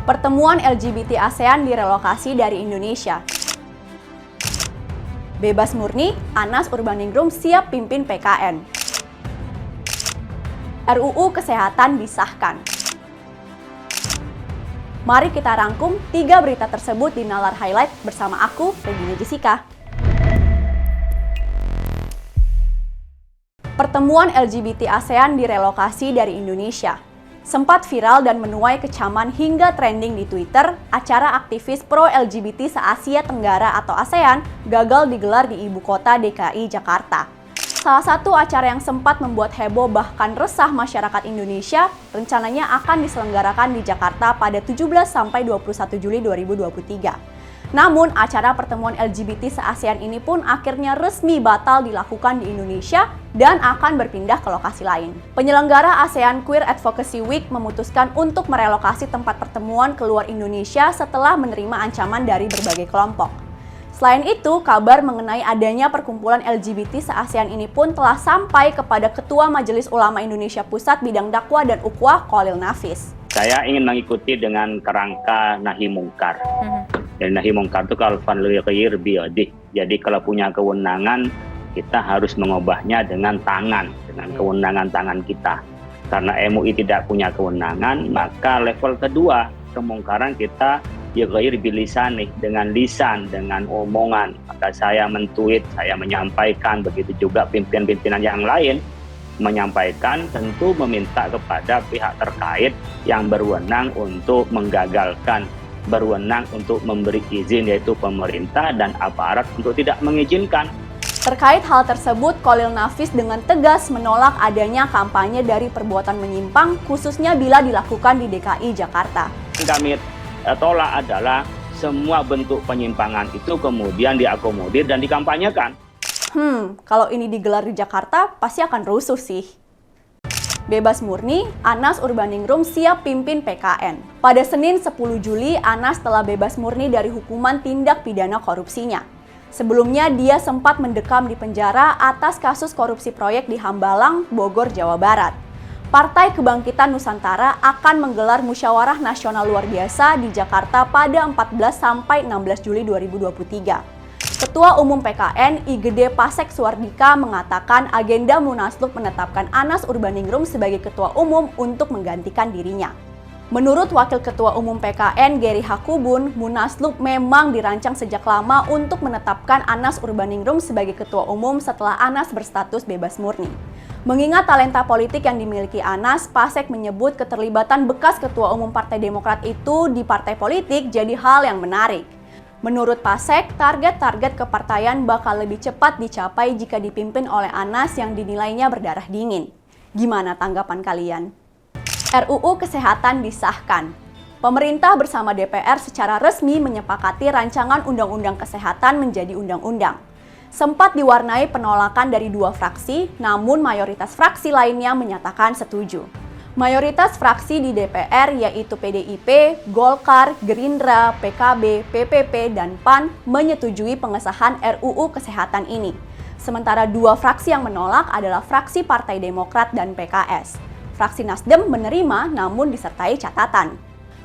Pertemuan LGBT ASEAN direlokasi dari Indonesia. Bebas murni, Anas Urbaningrum siap pimpin PKN. RUU Kesehatan disahkan. Mari kita rangkum 3 berita tersebut di Nalar Highlight bersama aku, Regina Jessica. Pertemuan LGBT ASEAN direlokasi dari Indonesia. Sempat viral dan menuai kecaman hingga trending di Twitter, acara aktivis pro-LGBT se-Asia Tenggara atau ASEAN gagal digelar di ibu kota DKI Jakarta. Salah satu acara yang sempat membuat heboh bahkan resah masyarakat Indonesia rencananya akan diselenggarakan di Jakarta pada 17-21 Juli 2023. Namun, acara pertemuan LGBT se-ASEAN ini pun akhirnya resmi batal dilakukan di Indonesia dan akan berpindah ke lokasi lain. Penyelenggara ASEAN Queer Advocacy Week memutuskan untuk merelokasi tempat pertemuan keluar Indonesia setelah menerima ancaman dari berbagai kelompok. Selain itu, kabar mengenai adanya perkumpulan LGBT se-ASEAN ini pun telah sampai kepada Ketua Majelis Ulama Indonesia Pusat Bidang Dakwah dan Ukhuwah Khalil Nafis. Saya ingin mengikuti dengan kerangka nahi mungkar. Dan nahi mungkar itu kalau fanliyir biyadih. Jadi kalau punya kewenangan, kita harus mengubahnya dengan tangan, dengan kewenangan tangan kita. Karena MUI tidak punya kewenangan, maka level kedua kemungkaran kita yaghair bilisanih, dengan lisan, dengan omongan. Maka saya men-tweet, saya menyampaikan, begitu juga pimpinan-pimpinan yang lain menyampaikan, tentu meminta kepada pihak terkait yang berwenang untuk menggagalkan, berwenang untuk memberi izin, yaitu pemerintah dan aparat untuk tidak mengizinkan. Terkait hal tersebut, Khalil Nafis dengan tegas menolak adanya kampanye dari perbuatan menyimpang, khususnya bila dilakukan di DKI Jakarta. Kami tolak adalah semua bentuk penyimpangan itu kemudian diakomodir dan dikampanyekan. Kalau ini digelar di Jakarta, pasti akan rusuh sih. Bebas murni, Anas Urbaningrum siap pimpin PKN. Pada Senin 10 Juli, Anas telah bebas murni dari hukuman tindak pidana korupsinya. Sebelumnya, dia sempat mendekam di penjara atas kasus korupsi proyek di Hambalang, Bogor, Jawa Barat. Partai Kebangkitan Nusantara akan menggelar musyawarah nasional luar biasa di Jakarta pada 14-16 Juli 2023. Ketua Umum PKN Igede Pasek Suardika mengatakan agenda Munaslup menetapkan Anas Urbaningrum sebagai Ketua Umum untuk menggantikan dirinya. Menurut Wakil Ketua Umum PKN Geri Hakubun, Munaslup memang dirancang sejak lama untuk menetapkan Anas Urbaningrum sebagai Ketua Umum setelah Anas berstatus bebas murni. Mengingat talenta politik yang dimiliki Anas, Pasek menyebut keterlibatan bekas Ketua Umum Partai Demokrat itu di partai politik jadi hal yang menarik. Menurut Pasek, target-target kepartaian bakal lebih cepat dicapai jika dipimpin oleh Anas yang dinilainya berdarah dingin. Gimana tanggapan kalian? RUU Kesehatan disahkan. Pemerintah bersama DPR secara resmi menyepakati rancangan Undang-Undang Kesehatan menjadi undang-undang. Sempat diwarnai penolakan dari 2 fraksi, namun mayoritas fraksi lainnya menyatakan setuju. Mayoritas fraksi di DPR yaitu PDIP, Golkar, Gerindra, PKB, PPP, dan PAN menyetujui pengesahan RUU Kesehatan ini. Sementara 2 fraksi yang menolak adalah fraksi Partai Demokrat dan PKS. Fraksi Nasdem menerima namun disertai catatan.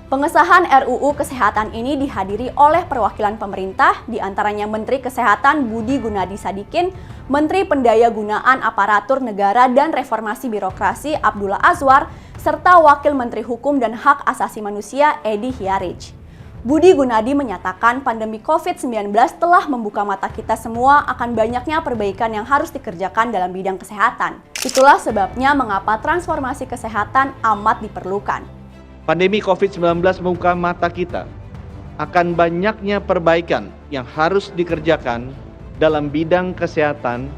Pengesahan RUU Kesehatan ini dihadiri oleh perwakilan pemerintah, diantaranya Menteri Kesehatan Budi Gunadi Sadikin, Menteri Pendayagunaan Aparatur Negara dan Reformasi Birokrasi Abdullah Azwar, serta Wakil Menteri Hukum dan Hak Asasi Manusia Edi Hiarij. Budi Gunadi menyatakan pandemi COVID-19 telah membuka mata kita semua akan banyaknya perbaikan yang harus dikerjakan dalam bidang kesehatan. Itulah sebabnya mengapa transformasi kesehatan amat diperlukan. Pandemi COVID-19 membuka mata kita akan banyaknya perbaikan yang harus dikerjakan dalam bidang kesehatan,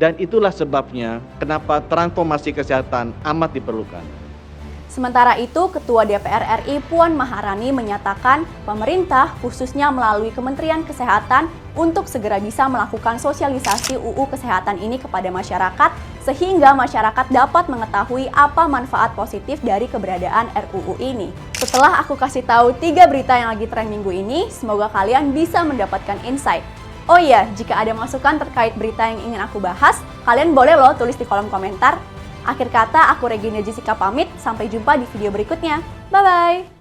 dan itulah sebabnya kenapa transformasi kesehatan amat diperlukan. Sementara itu, Ketua DPR RI Puan Maharani menyatakan pemerintah khususnya melalui Kementerian Kesehatan untuk segera bisa melakukan sosialisasi UU Kesehatan ini kepada masyarakat sehingga masyarakat dapat mengetahui apa manfaat positif dari keberadaan RUU ini. Setelah aku kasih tahu 3 berita yang lagi tren minggu ini, semoga kalian bisa mendapatkan insight. Oh iya, jika ada masukan terkait berita yang ingin aku bahas, kalian boleh loh tulis di kolom komentar. Akhir kata, aku Regina Jessica pamit. Sampai jumpa di video berikutnya. Bye-bye!